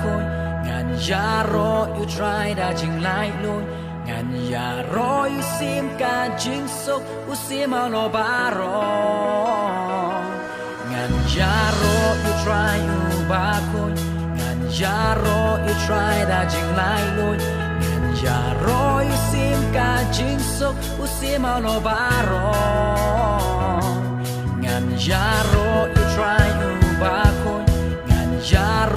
khôi ngàn ya ro you try đã chừng lại lối ngàn ya ro you sim cả chính sốc u sim ao no ba ro ngàn ya ro you try you ba khôi ngàn ya ro you try đã chừng lại lối ngàn ya ro you sim cả chính sốc u sim ao no ba ro ngàn ya ro you try you ba khôi ngàn ya